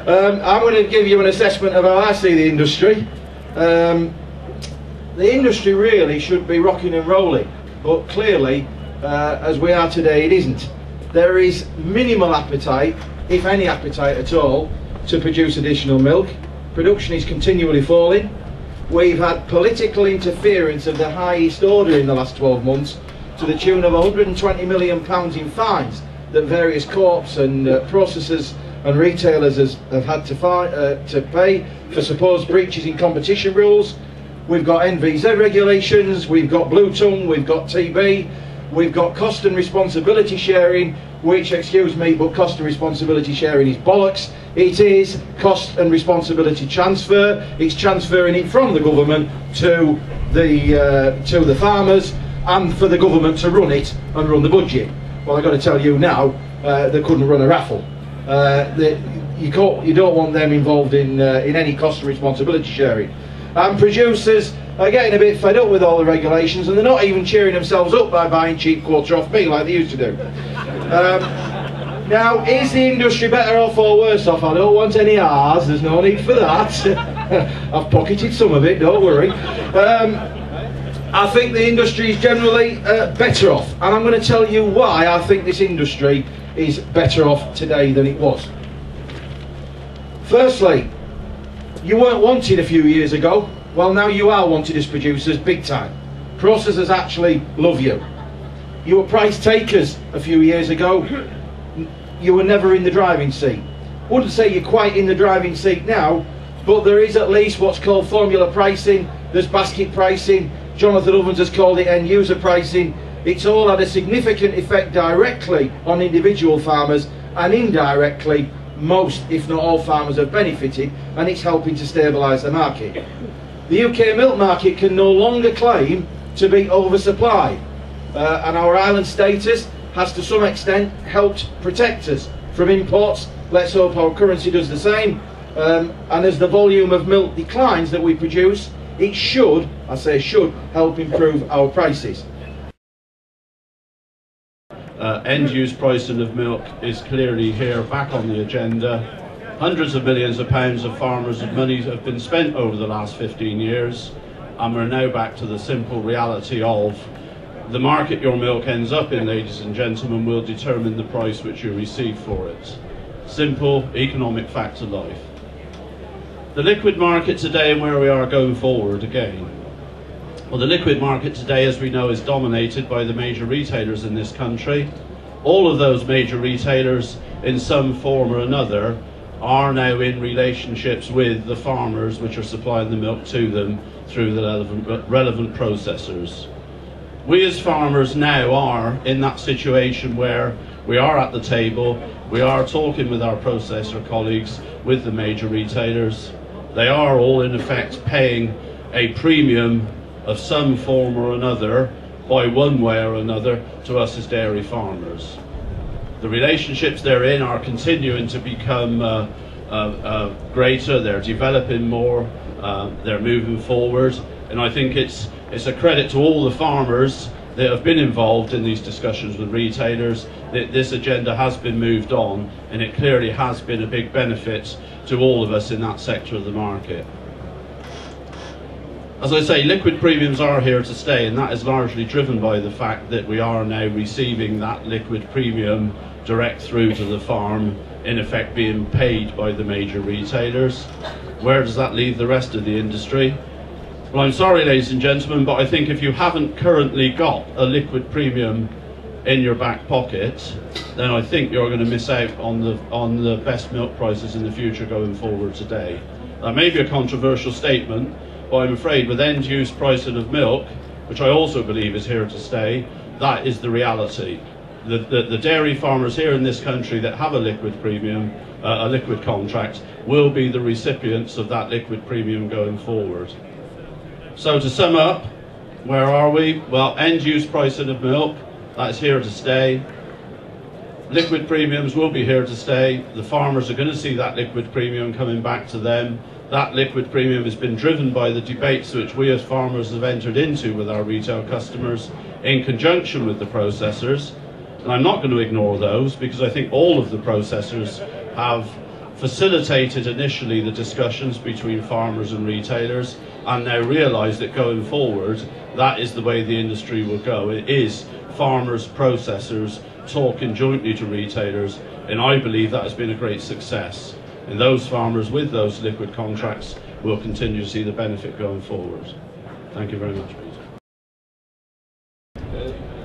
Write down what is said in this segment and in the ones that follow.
I'm going to give you an assessment of how I see the industry. The industry really should be rocking and rolling, but clearly, as we are today, it isn't. There is minimal appetite, if any appetite at all, to produce additional milk. Production is continually falling. We've had political interference of the highest order in the last 12 months to the tune of £120 million in fines that various co-ops and processors and retailers have had to pay for supposed breaches in competition rules. We've got NVZ regulations, we've got Blue Tongue, we've got TB, we've got cost and responsibility sharing, which, excuse me, but cost and responsibility sharing is bollocks. It is cost and responsibility transfer. It's transferring it from the government to the farmers, and for the government to run it and run the budget. Well, I've got to tell you now, they couldn't run a raffle. You don't want them involved in any cost and responsibility sharing. And producers are getting a bit fed up with all the regulations, and they're not even cheering themselves up by buying cheap quota off me like they used to do. Now, is the industry better off or worse off? I don't want any R's, there's no need for that. I've pocketed some of it, don't worry. I think the industry is generally better off, and I'm going to tell you why I think this industry is better off today than it was. Firstly, you weren't wanted a few years ago. Well, now you are wanted as producers big time. Processors actually love you. You were price takers a few years ago. You were never in the driving seat. Wouldn't say you're quite in the driving seat now, but there is at least what's called formula pricing. There's basket pricing. Jonathan Ovens has called it end user pricing. It's all had a significant effect directly on individual farmers, and indirectly most, if not all, farmers have benefited, and it's helping to stabilise the market. The UK milk market can no longer claim to be oversupplied, and our island status has to some extent helped protect us from imports. Let's hope our currency does the same, and as the volume of milk declines that we produce, it should, I say should, help improve our prices. End-use pricing of milk is clearly here, back on the agenda. Hundreds of millions of pounds of farmers' money have been spent over the last 15 years, and we're now back to the simple reality of the market your milk ends up in, ladies and gentlemen, will determine the price which you receive for it. Simple economic fact of life. The liquid market today and where we are going forward again. Well, the liquid market today, as we know, is dominated by the major retailers in this country. All of those major retailers, in some form or another, are now in relationships with the farmers which are supplying the milk to them through the relevant processors. We as farmers now are in that situation where we are at the table, we are talking with our processor colleagues, with the major retailers. They are all in effect paying a premium of some form or another, by one way or another, to us as dairy farmers. The relationships they're in are continuing to become greater, they're developing more, they're moving forward, and I think it's a credit to all the farmers that have been involved in these discussions with retailers that this agenda has been moved on, and it clearly has been a big benefit to all of us in that sector of the market. As I say, liquid premiums are here to stay, and that is largely driven by the fact that we are now receiving that liquid premium direct through to the farm, in effect being paid by the major retailers. Where does that leave the rest of the industry? Well, I'm sorry, ladies and gentlemen, but I think if you haven't currently got a liquid premium in your back pocket, then I think you're going to miss out on the best milk prices in the future going forward today. That may be a controversial statement, but I'm afraid with end-use pricing of milk, which I also believe is here to stay, that is the reality. The dairy farmers here in this country that have a liquid premium, a liquid contract, will be the recipients of that liquid premium going forward. So to sum up, where are we? Well, end-use pricing of milk, that's here to stay. Liquid premiums will be here to stay. The farmers are going to see that liquid premium coming back to them. That liquid premium has been driven by the debates which we as farmers have entered into with our retail customers in conjunction with the processors. And I'm not going to ignore those, because I think all of the processors have facilitated initially the discussions between farmers and retailers, and now realise that going forward, that is the way the industry will go. It is farmers, processors talking jointly to retailers, and I believe that has been a great success. And those farmers with those liquid contracts will continue to see the benefit going forward. Thank you very much, Peter.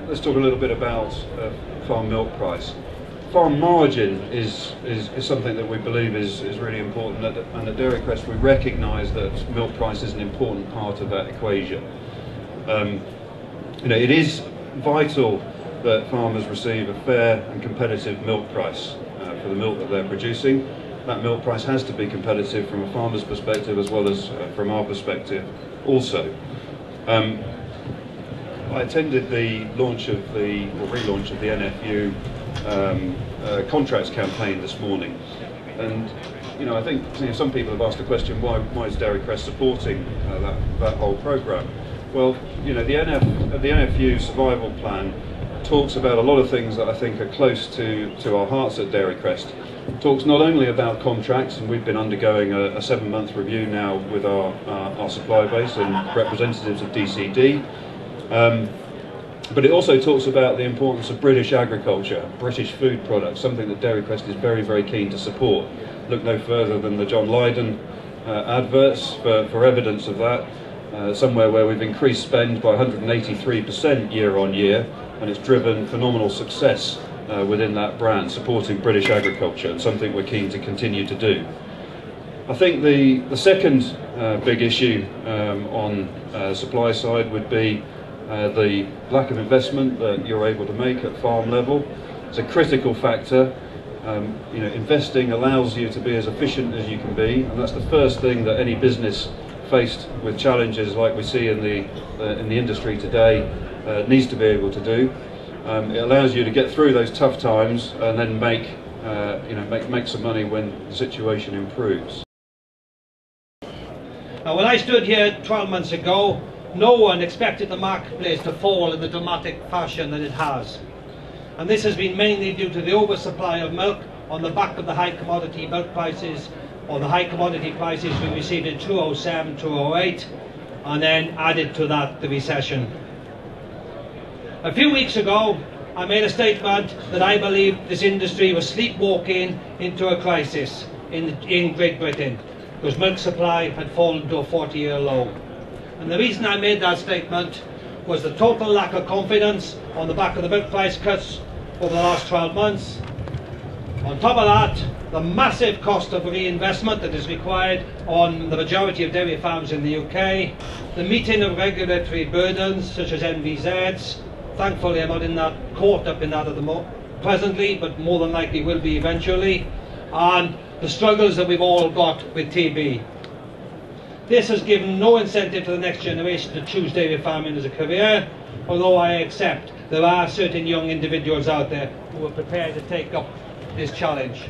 Let's talk a little bit about farm milk price. Farm margin is something that we believe is really important, and at Dairy Crest we recognise that milk price is an important part of that equation. It is vital that farmers receive a fair and competitive milk price for the milk that they're producing. That milk price has to be competitive from a farmer's perspective as well as from our perspective also. I attended the relaunch of the NFU contracts campaign this morning, and I think some people have asked the question, why is Dairy Crest supporting that whole programme? Well, the NFU survival plan talks about a lot of things that I think are close to our hearts at Dairy Crest. It talks not only about contracts, and we've been undergoing a 7-month review now with our supply base and representatives of DCD, but it also talks about the importance of British agriculture, British food products, something that Dairy Crest is very, very keen to support. Look no further than the John Lydon adverts for evidence of that, somewhere where we've increased spend by 183% year on year, and it's driven phenomenal success within that brand, supporting British agriculture, and something we're keen to continue to do. I think the second big issue on supply side would be the lack of investment that you're able to make at farm level. It's a critical factor. Investing allows you to be as efficient as you can be, and that's the first thing that any business faced with challenges like we see in the industry today needs to be able to do. It allows you to get through those tough times and then make some money when the situation improves. Now, when I stood here 12 months ago, no one expected the marketplace to fall in the dramatic fashion that it has. And this has been mainly due to the oversupply of milk on the back of the high commodity milk prices, or the high commodity prices we received in 2007, 2008, and then added to that the recession. A few weeks ago, I made a statement that I believe this industry was sleepwalking into a crisis in Great Britain, because milk supply had fallen to a 40-year low. And the reason I made that statement was the total lack of confidence on the back of the milk price cuts over the last 12 months. On top of that, the massive cost of reinvestment that is required on the majority of dairy farms in the UK, the meeting of regulatory burdens such as NVZs. Thankfully I'm not caught up in that at the moment presently, but more than likely will be eventually, and the struggles that we've all got with TB. This has given no incentive to the next generation to choose dairy farming as a career, although I accept there are certain young individuals out there who are prepared to take up this challenge.